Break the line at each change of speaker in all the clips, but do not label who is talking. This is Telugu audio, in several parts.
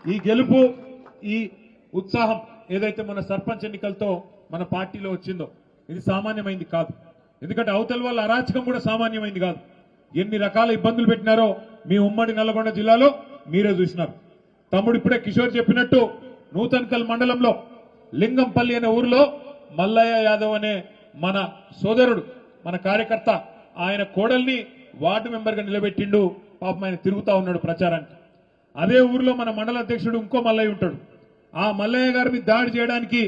ఈ గెలుపు ఈ ఉత్సాహం ఏదైతే మన సర్పంచ్ ఎన్నికలతో మన పార్టీలో వచ్చిందో ఇది సామాన్యమైంది కాదు. ఎందుకంటే అవతల వాళ్ళ అరాచకం కూడా సామాన్యమైంది కాదు. ఎన్ని రకాల ఇబ్బందులు పెట్టినారో మీ ఉమ్మడి నల్లగొండ జిల్లాలో మీరే చూసినారు. తమ్ముడు ఇప్పుడే కిషోర్ చెప్పినట్టు నూతన్కల్ మండలంలో లింగంపల్లి అనే ఊరిలో మల్లయ్య యాదవ్ అనే మన సోదరుడు మన కార్యకర్త ఆయన కోడల్ని వార్డు మెంబర్గా నిలబెట్టిండు. పాపం ఆయన తిరుగుతా ఉన్నాడు ప్రచారానికి. అదే ఊరిలో మన మండల అధ్యక్షుడు ఇంకో మల్లయ్య ఉంటాడు. ఆ మల్లయ్య గారి మీద దాడి చేయడానికి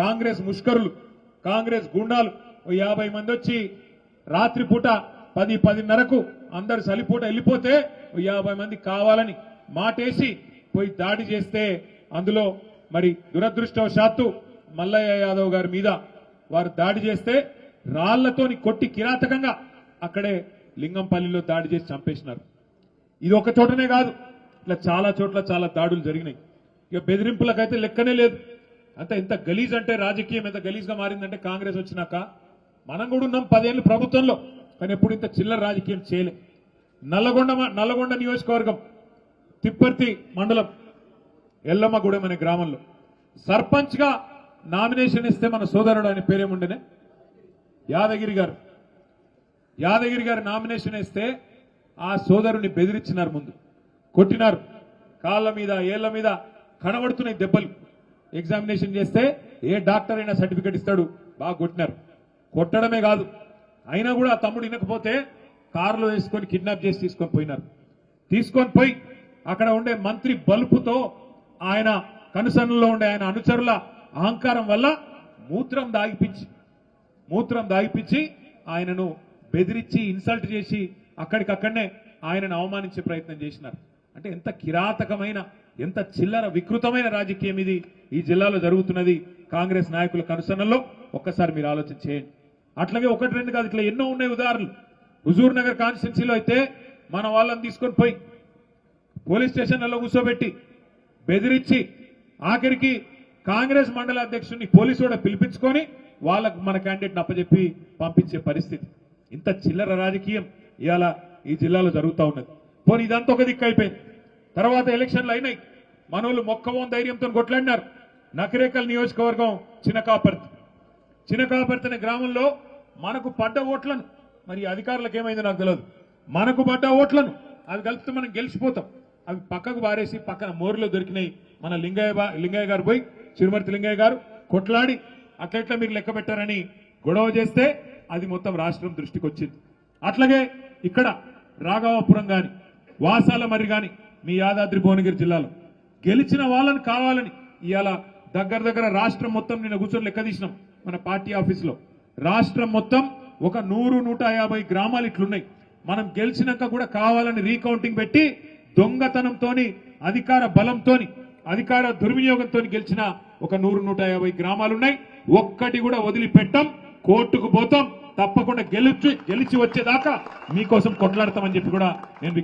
కాంగ్రెస్ ముష్కరులు కాంగ్రెస్ గుండాలు 50 మంది వచ్చి రాత్రిపూట 10-10:30కు అందరు సలిపూట వెళ్ళిపోతే 50 మంది కావాలని మాటేసి పోయి దాడి చేస్తే అందులో మరి దురదృష్టవశాత్తు మల్లయ్య యాదవ్ గారి మీద వారు దాడి చేస్తే రాళ్లతోని కొట్టి కిరాతకంగా అక్కడే లింగంపల్లిలో దాడి చేసి చంపేసినారు. ఇది ఒక చోటనే కాదు, ఇట్లా చాలా చోట్ల చాలా దాడులు జరిగినాయి. ఇక బెదిరింపులకైతే లెక్కనే లేదు. అంత ఎంత గలీజ్ అంటే రాజకీయం ఎంత గలీజ్గా మారిందంటే కాంగ్రెస్ వచ్చినాక మనం కూడా ఉన్నాం 10 ఏళ్ళు ప్రభుత్వంలో, కానీ ఎప్పుడు ఇంత చిల్లర రాజకీయం చేయలే. నల్లగొండ నియోజకవర్గం తిప్పర్తి మండలం ఎల్లమ్మగూడెం అనే గ్రామంలో సర్పంచ్ గా నామినేషన్ ఇస్తే మన సోదరుడు ఆయన పేరేముండేనే యాదగిరి గారు నామినేషన్ ఇస్తే ఆ సోదరుని బెదిరించినారు, ముందు కొట్టినారు, కాళ్ళ మీద ఏళ్ల మీద కనబడుతున్నాయి దెబ్బలు. ఎగ్జామినేషన్ చేస్తే ఏ డాక్టర్ అయినా సర్టిఫికెట్ ఇస్తాడు, బాగా కొట్టినారు. కొట్టడమే కాదు, అయినా కూడా ఆ తమ్ముడు వినకపోతే కారులో వేసుకొని కిడ్నాప్ చేసి తీసుకొని పోయినారు. తీసుకొని పోయి అక్కడ ఉండే మంత్రి బలుపుతో ఆయన కనుసన్నలో ఉండే ఆయన అనుచరుల అహంకారం వల్ల మూత్రం దాగిపించి ఆయనను బెదిరించి ఇన్సల్ట్ చేసి అక్కడికక్కడనే ఆయనను అవమానించే ప్రయత్నం చేసినారు. అంటే ఎంత కిరాతకమైన ఎంత చిల్లర వికృతమైన రాజకీయం ఇది ఈ జిల్లాలో జరుగుతున్నది కాంగ్రెస్ నాయకుల కనుసన్నలో. ఒక్కసారి మీరు ఆలోచన చేయండి. అట్లాగే 1-2 కాదు, ఇట్లా ఎన్నో ఉన్నాయి ఉదాహరణలు. హుజూర్ నగర్ కాన్స్టిట్యున్సీలో అయితే మన వాళ్ళని తీసుకొని పోయి పోలీస్ స్టేషన్లలో కూర్చోబెట్టి బెదిరించి ఆఖరికి కాంగ్రెస్ మండల అధ్యక్షుడిని పోలీసు కూడా పిలిపించుకొని వాళ్ళకు మన క్యాండిడేట్ని అప్పచెప్పి పంపించే పరిస్థితి. ఇంత చిల్లర రాజకీయం ఇవాళ ఈ జిల్లాలో జరుగుతూ ఉన్నది. పోనీ ఇదంతా ఒక దిక్కు అయిపోయింది. తర్వాత ఎలక్షన్లు అయినాయి, మనోళ్ళు మొక్కవోన్ ధైర్యంతో కొట్లాడినారు. నకిరేకల్ నియోజకవర్గం చినకాపర్తి అనే గ్రామంలో మనకు పడ్డ ఓట్లను, మరి అధికారులకు ఏమైందో నాకు తెలియదు, మనకు పడ్డ ఓట్లను అవి కలిపితే మనం గెలిచిపోతాం, అవి పక్కకు బారేసి పక్కన మోరులో దొరికినాయి. మన లింగయ్య గారు పోయి చిరుమర్తి లింగయ్య గారు కొట్లాడి అట్లెట్లా మీరు లెక్క పెట్టారని గొడవ చేస్తే అది మొత్తం రాష్ట్రం దృష్టికి వచ్చింది. అట్లాగే ఇక్కడ రాఘవాపురం గాని వాసాల మరి గాని మీ యాదాద్రి భువనగిరి జిల్లాలో గెలిచిన వాళ్ళని కావాలని ఇవాళ దగ్గర రాష్ట్రం మొత్తం నిన్న కూర్చొని లెక్క తీసినాం మన పార్టీ ఆఫీసులో. రాష్ట్రం మొత్తం ఒక 100-150 గ్రామాలు ఇట్లున్నాయి. మనం గెలిచినాక కూడా కావాలని రీకౌంటింగ్ పెట్టి దొంగతనంతోని అధికార బలంతోని అధికార దుర్వినియోగంతో గెలిచిన ఒక 100-150 గ్రామాలున్నాయి. ఒక్కటి కూడా వదిలిపెట్టాం, కోర్టుకు పోతాం, తప్పకుండా గెలిచి వచ్చేదాకా మీకోసం కొట్లాడతామని చెప్పి కూడా నేను